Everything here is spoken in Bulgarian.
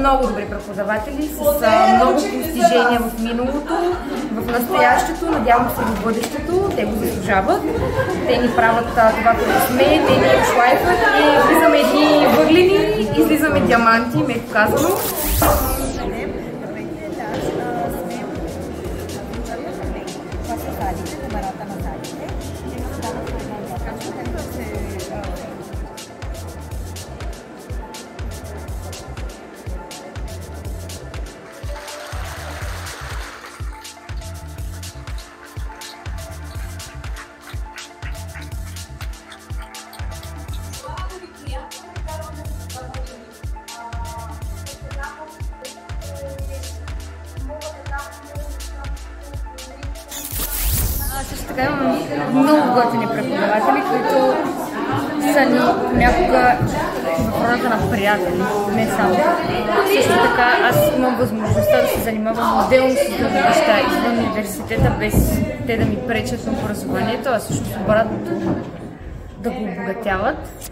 много добри преподаватели, с много постижения в миналото, в настоящето, надявам се в бъдещето. Те го заслужават. Те ни правят това, което сме, те ни шлайфат и влизаме едни въглени, излизаме диаманти, меко казано. Също така имам много готини преподаватели, които са ни понякога в ролята на приятели, не само. Също така аз имам възможността да се занимавам отделно с други неща извън университета, без те да ми пречат на образованието, а също обратното да го обогатяват.